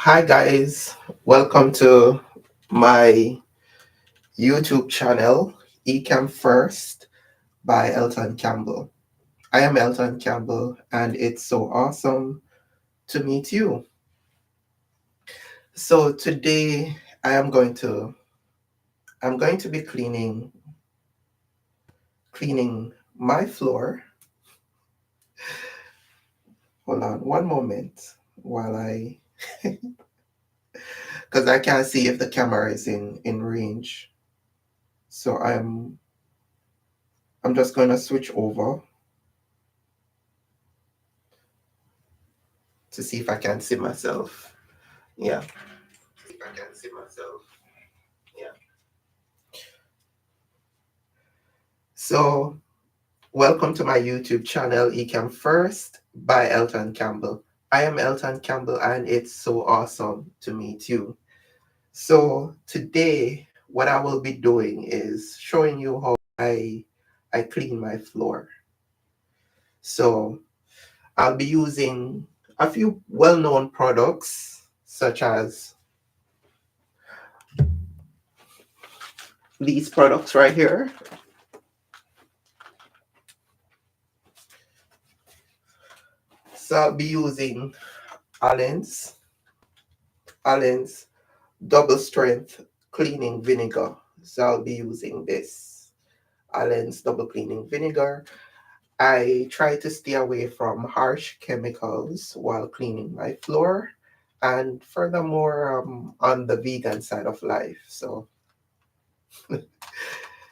Hi guys, welcome to my YouTube channel, Ecam First by Elton Campbell. I am Elton Campbell and it's so awesome to meet you. So today I'm going to be cleaning my floor. Hold on one moment while I because I can't see if the camera is in range. So I'm just going to switch over to see if I can see myself. Yeah. If I can see myself. Yeah. So, welcome to my YouTube channel, Ecam First by Elton Campbell. I am Elton Campbell, and it's so awesome to meet you. So, today, what I will be doing is showing you how I clean my floor. So, I'll be using a few well-known products, such as these products right here. So, I'll be using Allen's Allen's double strength cleaning vinegar. So I'll be using this Allen's double cleaning vinegar. I try to stay away from harsh chemicals while cleaning my floor, and furthermore, on the vegan side of life. So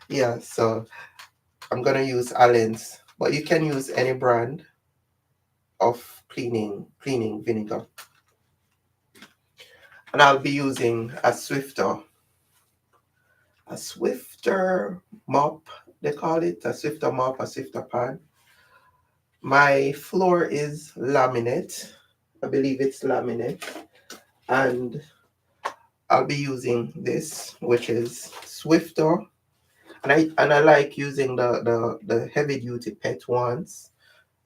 yeah, so I'm gonna use Allen's, but you can use any brand of cleaning vinegar. And I'll be using a swifter mop, they call it a swifter mop, a swifter pan. My floor is laminate. I believe it's laminate. And I'll be using this, which is swifter. And I like using the heavy duty pet ones,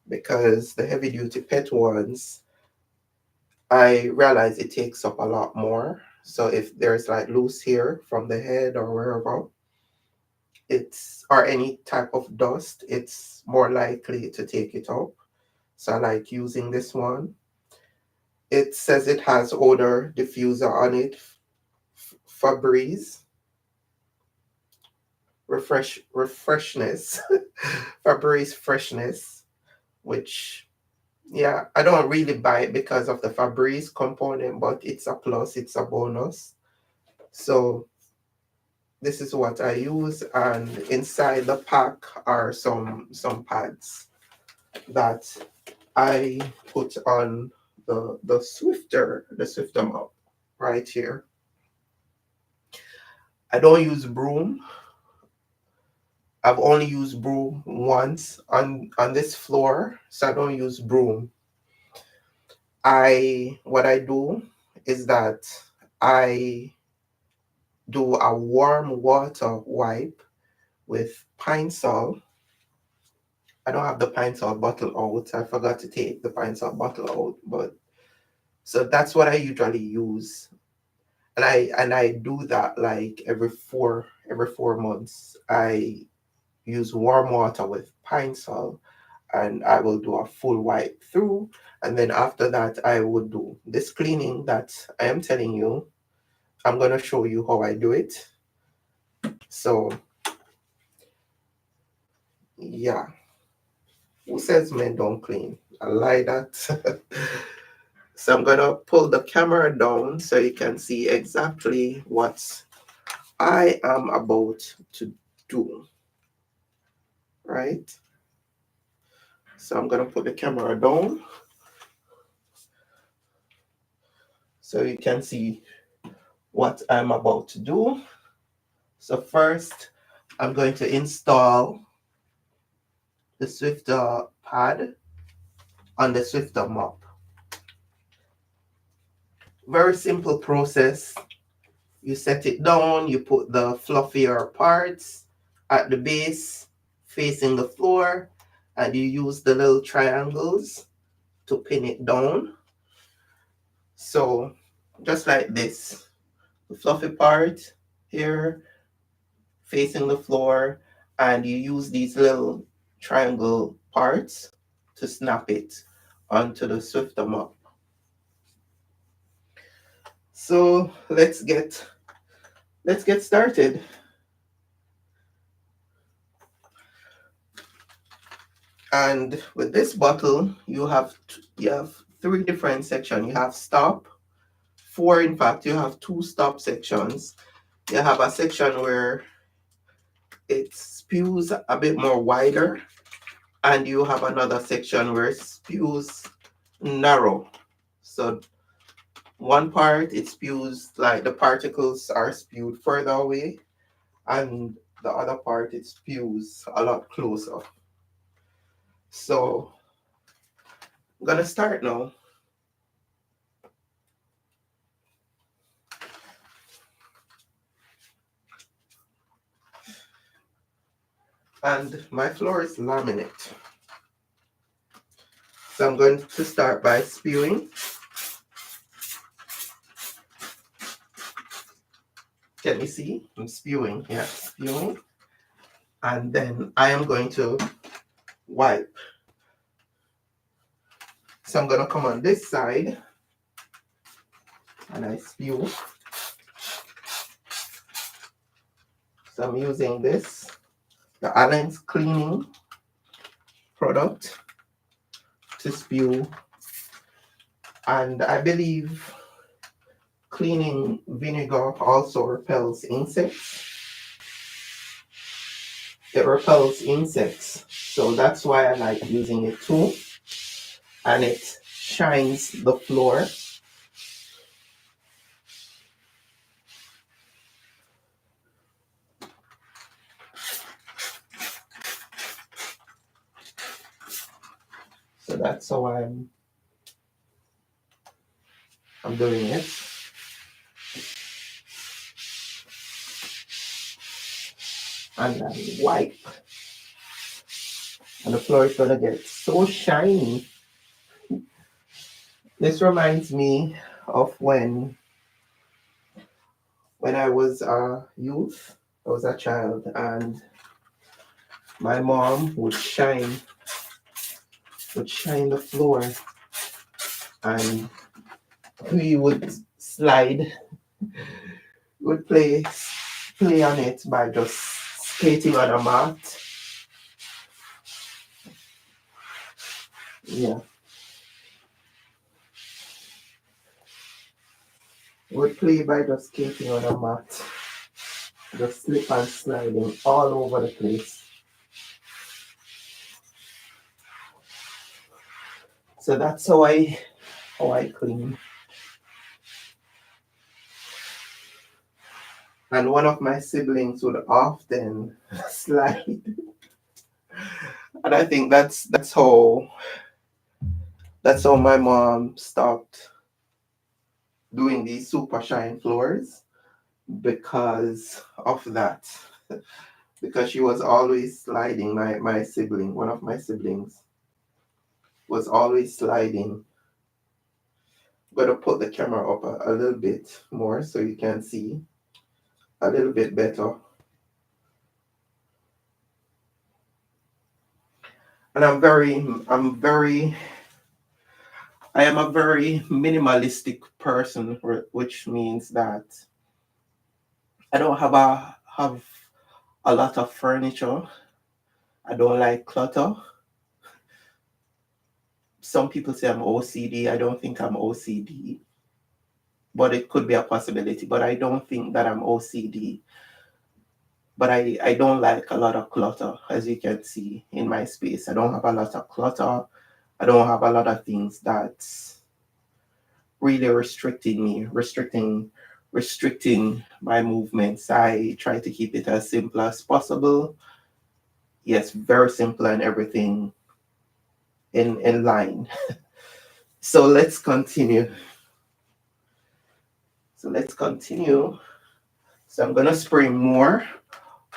because the heavy duty pet ones, I realize it takes up a lot more. So if there's like loose hair from the head or wherever, or any type of dust, it's more likely to take it up. So I like using this one. It says it has odor diffuser on it, Febreze, freshness, Febreze freshness, which, yeah, I don't really buy it because of the Febreze component, but it's a plus, it's a bonus. So this is what I use, and inside the pack are some pads that I put on the swifter mop right here. I don't use broom. I've only used broom once on this floor, so I don't use broom. What I do is that I do a warm water wipe with pine sol. I don't have the pine sol bottle out. I forgot to take the pine sol bottle out, but so that's what I usually use. And I do that like every four months. I use warm water with pine sol, and I will do a full wipe through. And then after that, I would do this cleaning that I am telling you. I'm going to show you how I do it. So, yeah. Who says men don't clean? I like that. So, I'm going to pull the camera down so you can see exactly what I am about to do. Right? So, I'm going to put the camera down so you can see what I'm about to do. So first, I'm going to install the Swifter pad on the Swifter mop. Very simple process. You set it down, you put the fluffier parts at the base facing the floor, and you use the little triangles to pin it down. So just like this. The fluffy part here facing the floor, and you use these little triangle parts to snap it onto the Swifter mop. So let's get started. And with this bottle, you have three different sections. You have stop, four in fact. You have two stop sections. You have a section where it spews a bit more wider, and you have another section where it spews narrow. So one part it spews like the particles are spewed further away, and the other part it spews a lot closer. So I'm gonna start now. And my floor is laminate. So I'm going to start by spewing. Can you see? I'm spewing, yeah, spewing. And then I am going to wipe. So I'm gonna come on this side and I spew. So I'm using this, the Allen's cleaning product to spew. And I believe cleaning vinegar also repels insects. It repels insects. So that's why I like using it too. And it shines the floor. So that's how I'm doing it. And then wipe. And the floor is gonna get so shiny. This reminds me of when I was a youth, I was a child, and my mom would shine the floor, and we would slide, would play on it by just skating on a mat. Yeah, would play by just skating on a mat, just slip and sliding all over the place. So that's how I clean. And one of my siblings would often slide. And I think that's how my mom stopped doing these super shine floors, because of that. Because she was always sliding. My sibling, one of my siblings, was always sliding. I'm gonna put the camera up a little bit more so you can see a little bit better. And I am a very minimalistic person, which means that I don't have a lot of furniture. I don't like clutter. Some people say I'm OCD. I don't think I'm OCD, but it could be a possibility. But I don't think that I'm OCD. But I don't like a lot of clutter, as you can see in my space. I don't have a lot of clutter. I don't have a lot of things that's really restricting my movements. I try to keep it as simple as possible. Yes, very simple and everything in line. So let's continue. So I'm gonna spray more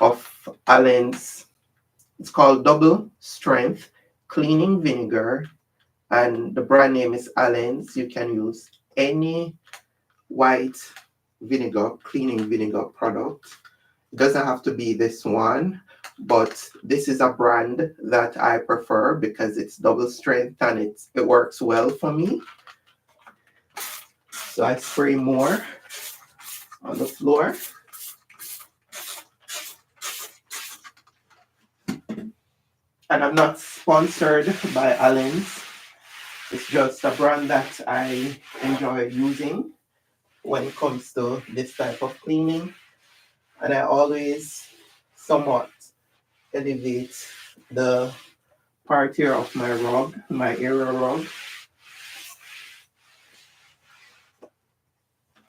of Allen's. It's called Double Strength Cleaning Vinegar, and the brand name is Allen's. You can use any white vinegar, cleaning vinegar product. It doesn't have to be this one, but this is a brand that I prefer because it's double strength and it works well for me. So I spray more on the floor. And I'm not sponsored by Allen's. It's just a brand that I enjoy using when it comes to this type of cleaning. And I always somewhat elevate the parterre of my rug, my area rug.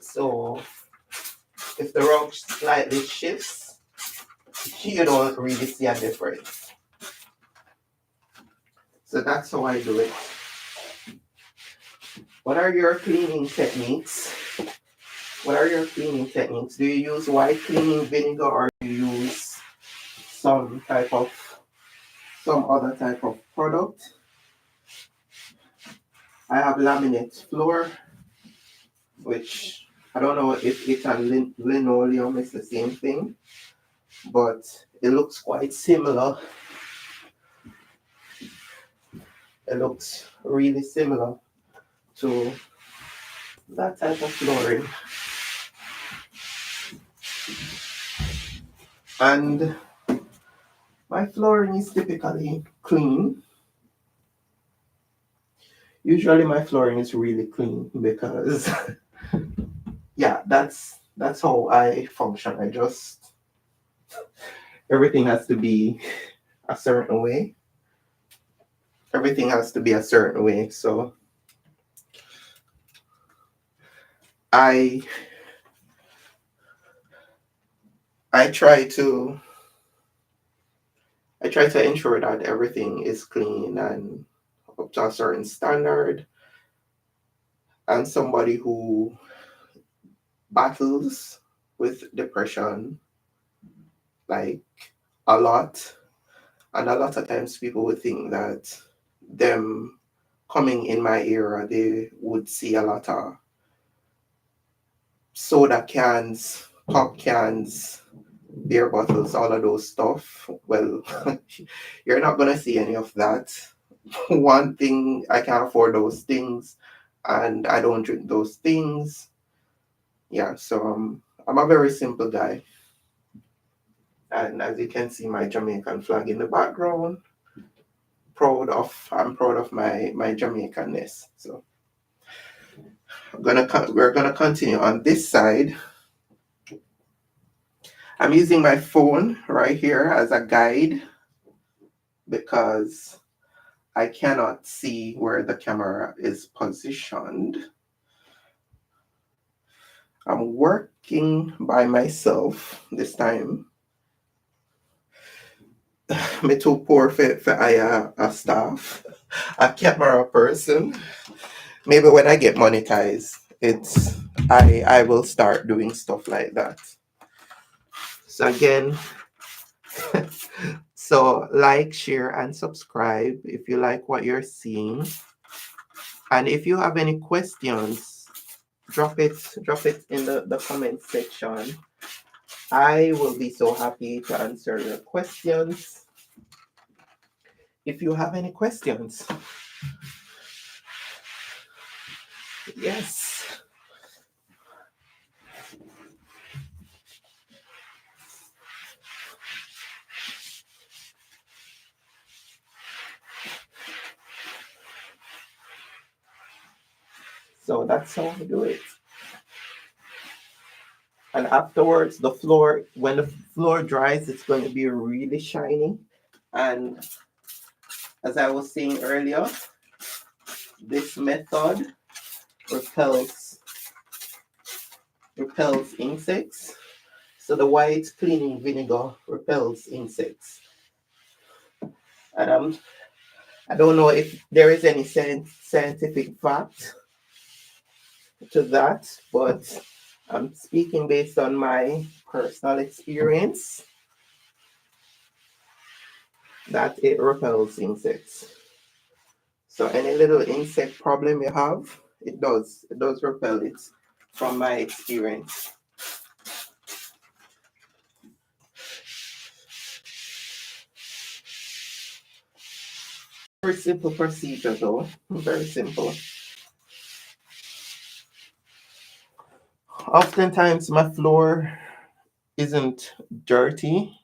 So if the rug slightly shifts, you don't really see a difference. So that's how I do it. What are your cleaning techniques? What are your cleaning techniques? Do you use white cleaning vinegar or do you use some other type of product? I have laminate floor, which I don't know if it and linoleum is the same thing, but it looks quite similar. It looks really similar to that type of flooring. And my flooring is typically clean. Usually my flooring is really clean because yeah, that's how I function. I just everything has to be a certain way. Everything has to be a certain way. So I I try to ensure that everything is clean and up to a certain standard. And somebody who battles with depression like a lot, and a lot of times people would think that them coming in my era, they would see a lot of soda cans, pop cans, beer bottles, all of those stuff. Well, you're not gonna see any of that. One thing, I can't afford those things, and I don't drink those things. Yeah, so I'm a very simple guy, and as you can see, my Jamaican flag in the background. I'm proud of my Jamaicanness. So we're gonna continue on this side. I'm using my phone right here as a guide because I cannot see where the camera is positioned. I'm working by myself this time. Me too poor for a staff, a camera person. Maybe when I get monetized, I will start doing stuff like that. So again, so like, share, and subscribe if you like what you're seeing. And if you have any questions, drop it in the comment section. I will be so happy to answer your questions. If you have any questions. Yes. So that's how we do it. And afterwards, when the floor dries, it's going to be really shiny. And as I was saying earlier, this method repels insects. So the white cleaning vinegar repels insects. And I don't know if there is any scientific fact to that, but I'm speaking based on my personal experience that it repels insects. So any little insect problem you have, it does repel it. from my experience. Very simple procedure though, very simple. Oftentimes my floor isn't dirty,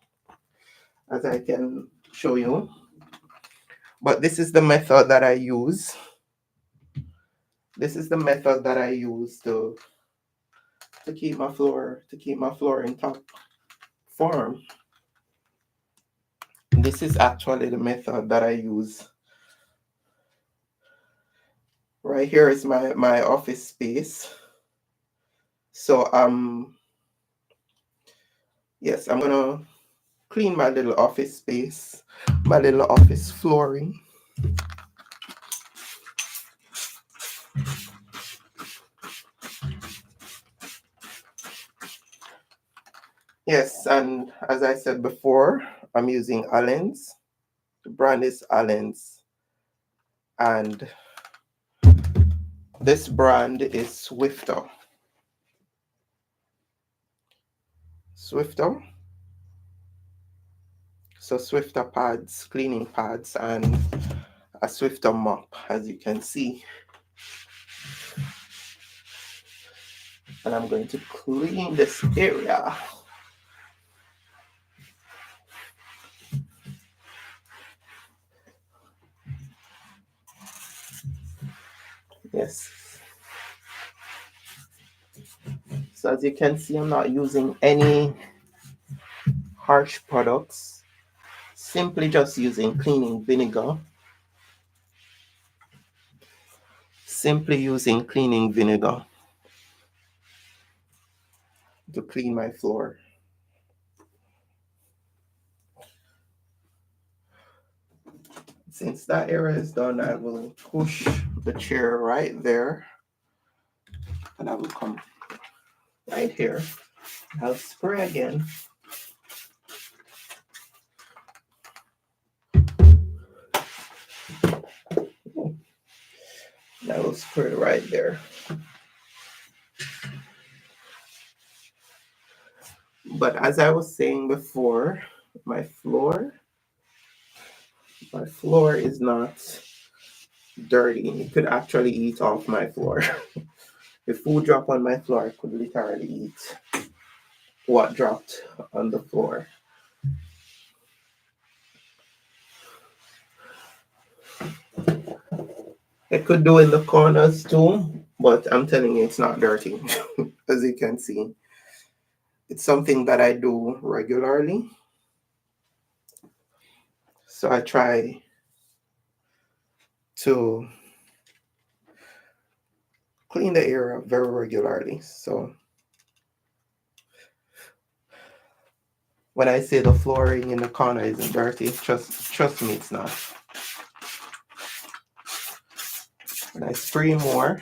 as I can show you, but this is the method that I use. This is the method that I use to keep my floor in top form. This is actually the method that I use. Right here is my office space. So yes, I'm gonna clean my little office space, my little office flooring. Yes, and as I said before, I'm using Allen's. The brand is Allen's, and this brand is Swifter. Swifter. So Swifter pads, cleaning pads, and a Swifter mop, as you can see. And I'm going to clean this area. Yes. So as you can see, I'm not using any harsh products. Simply just using cleaning vinegar. Simply using cleaning vinegar to clean my floor. Since that area is done, I will push the chair right there, and I will come right here. I'll spray again. I will spray right there. But as I was saying before, my floor is not dirty. You could actually eat off my floor. If food dropped on my floor, I could literally eat what dropped on the floor. I could do in the corners too, but I'm telling you, it's not dirty. As you can see, it's something that I do regularly. So I try to clean the area very regularly. So when I say the flooring in the corner isn't dirty, trust me, it's not. When I spray more,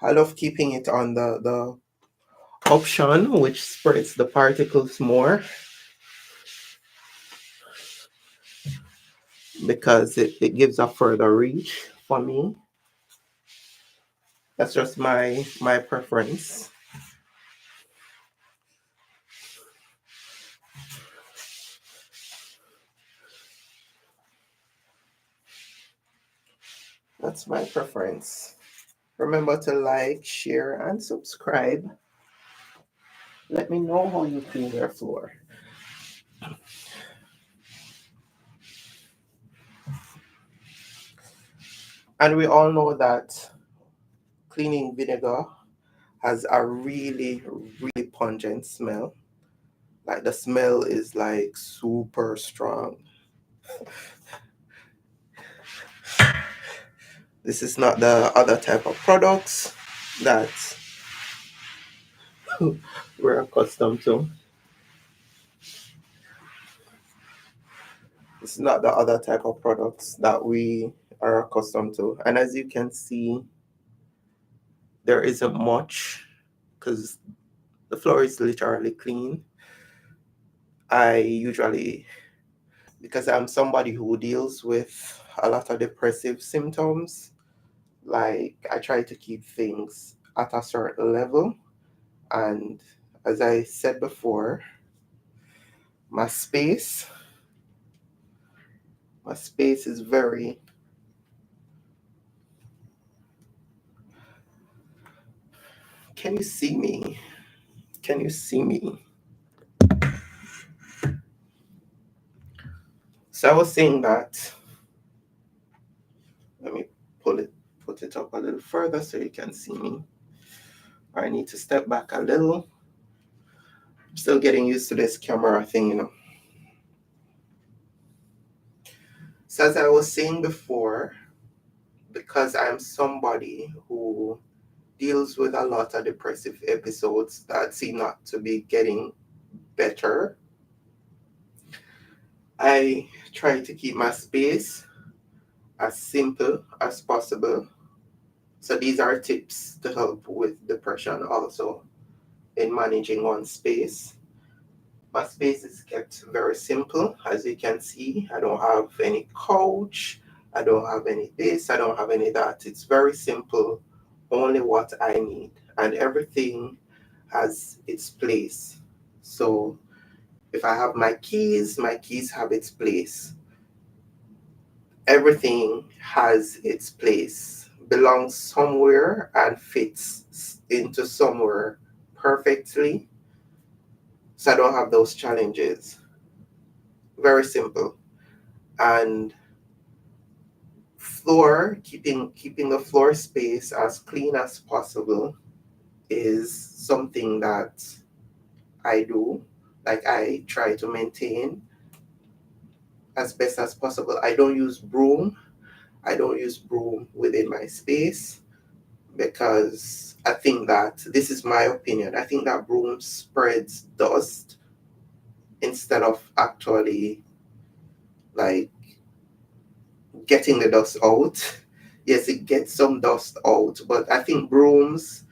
I love keeping it on the option which spreads the particles more, because it gives a further reach for me. That's just my preference. That's my preference. Remember to like, share, and subscribe. Let me know how you clean your floor. And we all know that cleaning vinegar has a really, really pungent smell. Like the smell is like super strong. This is not the other type of products that we're accustomed to. It's not the other type of products that we are accustomed to. And as you can see, there isn't much because the floor is literally clean. I usually, because I'm somebody who deals with a lot of depressive symptoms, Like, I try to keep things at a certain level. And as I said before, my space, my space is very, can you see me? Can you see me? So I was saying that, let me pull it, put it up a little further so you can see me. I need to step back a little. I'm still getting used to this camera thing. So as I was saying before, because I'm somebody who deals with a lot of depressive episodes that seem not to be getting better, I try to keep my space as simple as possible. So these are tips to help with depression also in managing one's space. My space is kept very simple. As you can see, I don't have any couch, I don't have any this, I don't have any that. It's very simple, only what I need. And everything has its place. So if I have my keys have its place. Everything has its place, belongs somewhere and fits into somewhere perfectly. So I don't have those challenges. Very simple. And floor, keeping the floor space as clean as possible is something that I do. Like, I try to maintain as best as possible. I don't use broom. I don't use broom within my space because I think that, this is my opinion, I think that broom spreads dust instead of actually like getting the dust out. Yes, it gets some dust out, but I think brooms,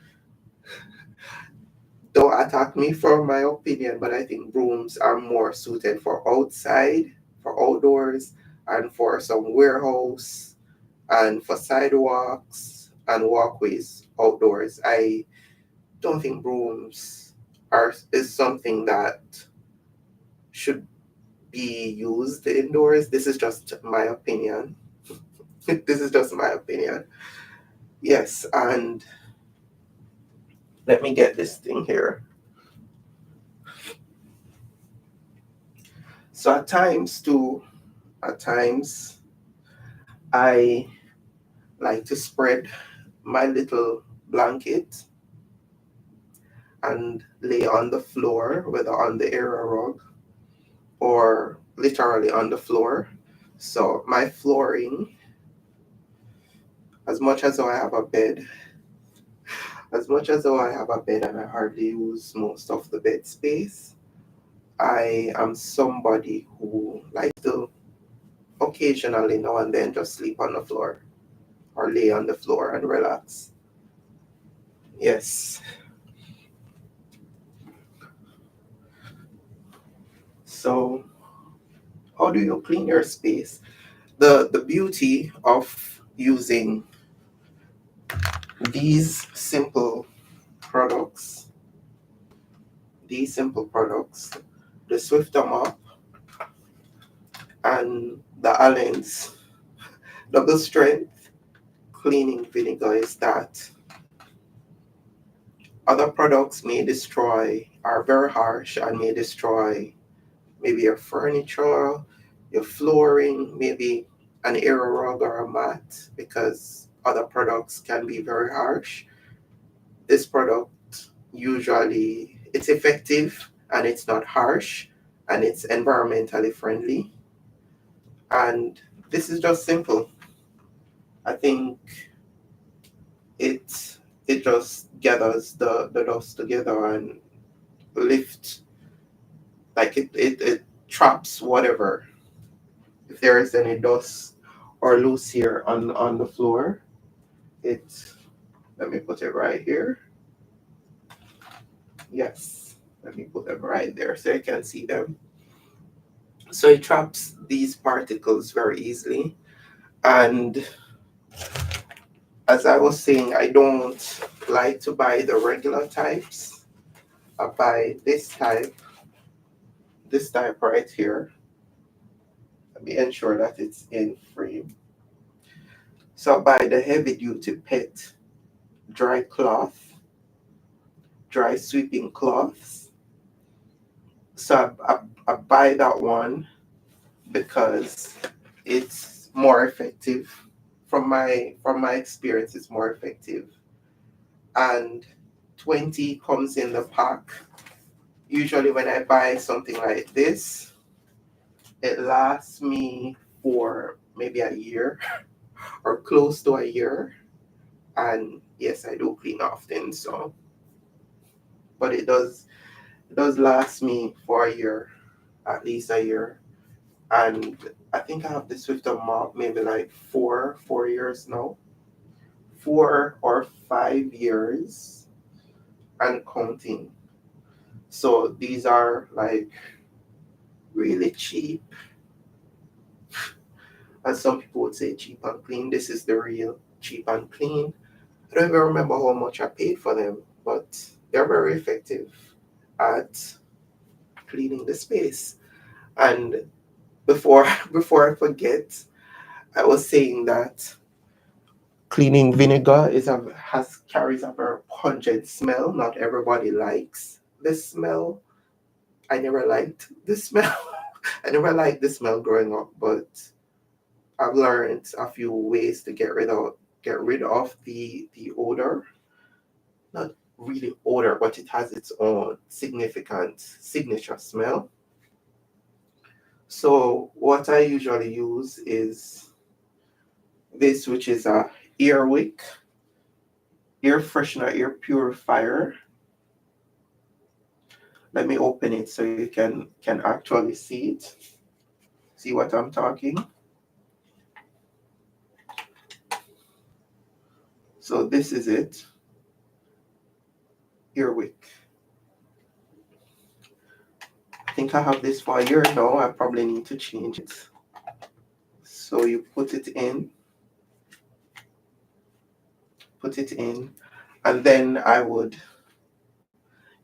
don't attack me for my opinion, but I think brooms are more suited for outside, for outdoors, and for some warehouse, and for sidewalks and walkways outdoors. I don't think brooms is something that should be used indoors. This is just my opinion. This is just my opinion. Yes, and let me get this thing here. So at times, I like to spread my little blanket and lay on the floor, whether on the area rug or literally on the floor. So my flooring, as much as though I have a bed, as much as though I have a bed and I hardly use most of the bed space, I am somebody who likes to occasionally now and then just sleep on the floor or lay on the floor and relax. Yes. So how do you clean your space? The beauty of using these simple products, these simple products, the Swifter mop and the Allen's double strength cleaning vinegar, is that other products may destroy, are very harsh and may destroy maybe your furniture, your flooring, maybe an area rug or a mat, because other products can be very harsh. This product, usually it's effective and it's not harsh and it's environmentally friendly. And this is just simple. I think it it just gathers the dust together and lift, like it traps whatever, if there is any dust or loose here on the floor. It, let me put it right here. Yes, let me put them right there so you can see them. So it traps these particles very easily. And as I was saying, I don't like to buy the regular types. I buy this type right here. Let me ensure that it's in frame. So I buy the heavy duty pet dry cloth, dry sweeping cloths. So I buy that one because it's more effective. From my experience, it's more effective. And 20 comes in the pack. Usually when I buy something like this, it lasts me for maybe a year or close to a year. And yes, I do clean often, so but it does last me for a year, at least a year. And I think I have the Swift mop maybe like four years now. 4 or 5 years and counting. So these are like really cheap, as some people would say cheap and clean. This is the real cheap and clean. I don't even remember how much I paid for them, but they're very effective at cleaning the space. And before before I forget, I was saying that cleaning vinegar has carries a very pungent smell. Not everybody likes the smell. I never liked the smell. I never liked the smell growing up, but I've learned a few ways to get rid of the odor. Not really odor, but it has its own significant signature smell. So what I usually use is this, which is a Earwick air freshener, air purifier. Let me open it so you can actually see it. See what I'm talking? So this is it. Earwick. I think I have this for a year now. I probably need to change it. So you put it in, and then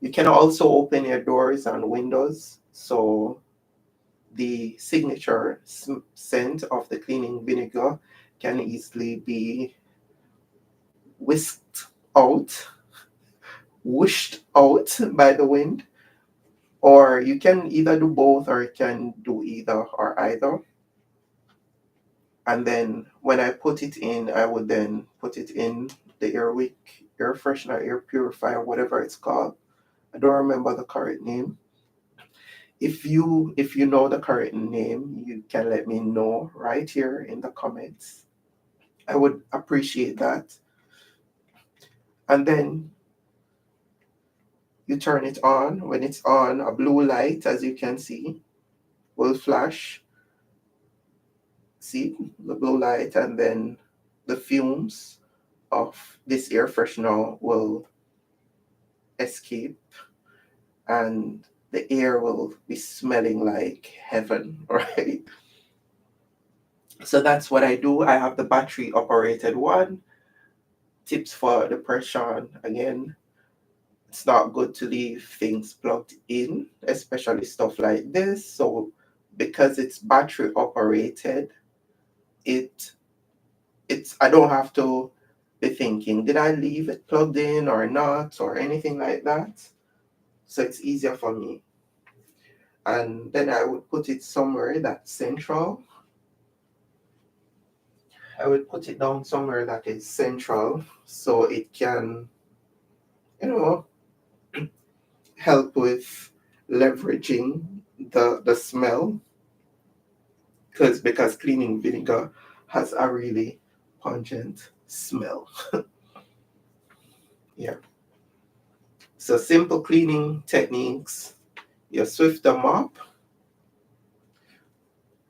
you can also open your doors and windows. So the signature scent of the cleaning vinegar can easily be whisked out, whooshed out by the wind. Or you can either do both, or you can do either or either. And then when I put it in, I would then put it in the Airwick air freshener, air purifier, whatever it's called. I don't remember the correct name. If you know the correct name, you can let me know right here in the comments. I would appreciate that. And then you turn it on. When it's on, a blue light, as you can see, will flash. See the blue light, and then the fumes of this air freshener will escape, and the air will be smelling like heaven, right? So that's what I do. I have the battery operated one. Tips for depression again, it's not good to leave things plugged in, especially stuff like this. So because it's battery operated, it I don't have to be thinking, did I leave it plugged in or not, or anything like that. So it's easier for me. And then I would put it somewhere that's central. I would put it down somewhere that is central so it can, you know, help with leveraging the smell, because cleaning vinegar has a really pungent smell. Yeah. So simple cleaning techniques. Your Swifter mop.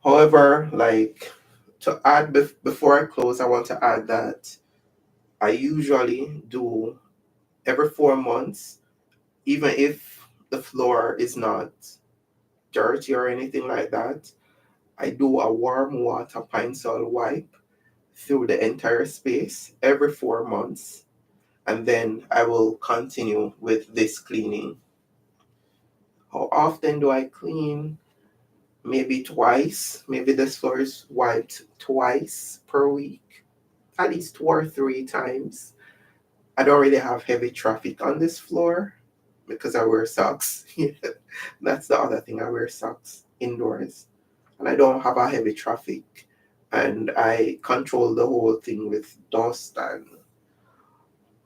However, like, to add before I close, I want to add that I usually do every 4 months, even if the floor is not dirty or anything like that. I do a warm water pine sol wipe through the entire space every 4 months, and then I will continue with this cleaning. How often do I clean? Maybe twice. Maybe this floor is wiped twice per week, at least 2 or 3 times. I don't really have heavy traffic on this floor because I wear socks. That's the other thing. I wear socks indoors, and I don't have a heavy traffic, and I control the whole thing with dust and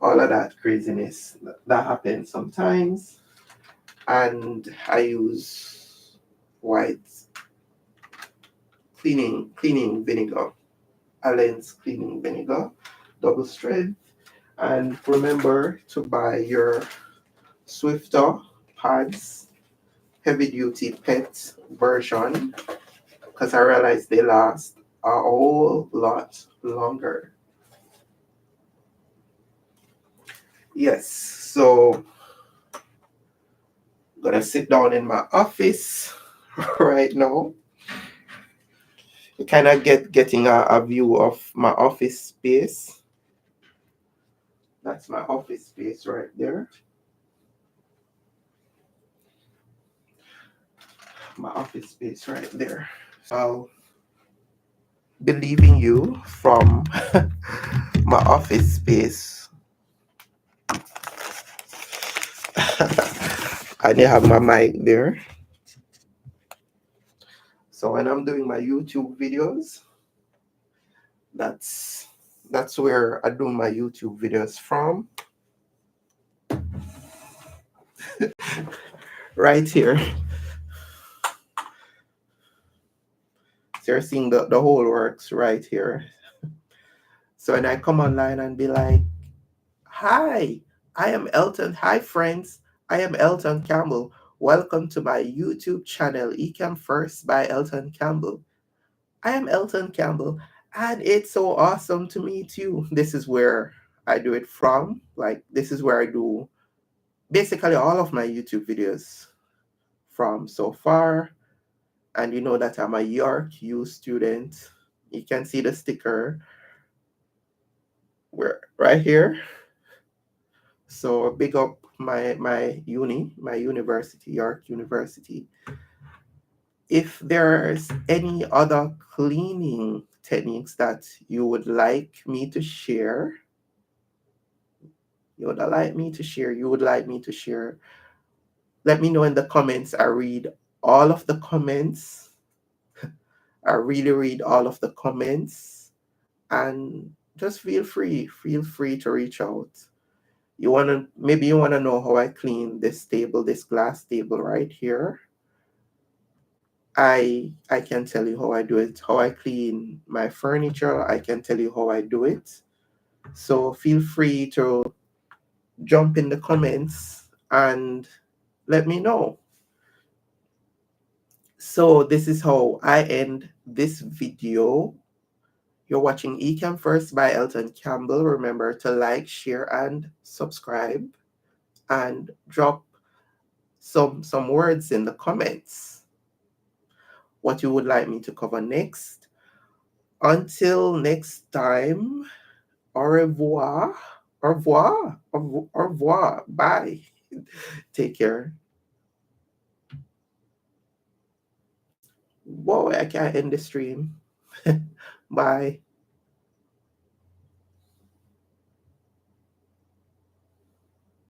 all of that craziness that happens sometimes. And I use white cleaning vinegar, Allen's cleaning vinegar, double strength. And remember to buy your Swifter pads, heavy duty pet version, because I realized they last a whole lot longer. Yes, so I'm gonna sit down in my office right now. You kind of getting a view of my office space. That's my office space right there. My office space right there. So I'll be leaving you from my office space. I didn't have my mic there. So when I'm doing my YouTube videos, that's where I do my YouTube videos from. Right here. So you're seeing the whole works right here. So when I come online and be like, hi, I am Elton. Hi friends, I am Elton Campbell. Welcome to my YouTube channel, Ecam First by Elton Campbell. I am Elton Campbell, and it's so awesome to meet you. This is where I do it from. Like, this is where I do basically all of my YouTube videos from so far. And you know that I'm a York U student. You can see the sticker right here. So big up my university, York University. If there's any other cleaning techniques that you would like me to share, let me know in the comments. I read all of the comments. I really read all of the comments, and just feel free to reach out. Maybe you wanna know how I clean this table, this glass table right here. I can tell you how I do it. How I clean my furniture, I can tell you how I do it. So feel free to jump in the comments and let me know. So this is how I end this video. You're watching Ecam First by Elton Campbell. Remember to like, share, and subscribe, and drop some words in the comments what you would like me to cover next. Until next time, au revoir, au revoir, au revoir, bye. Take care. Whoa, I can't end the stream. Bye.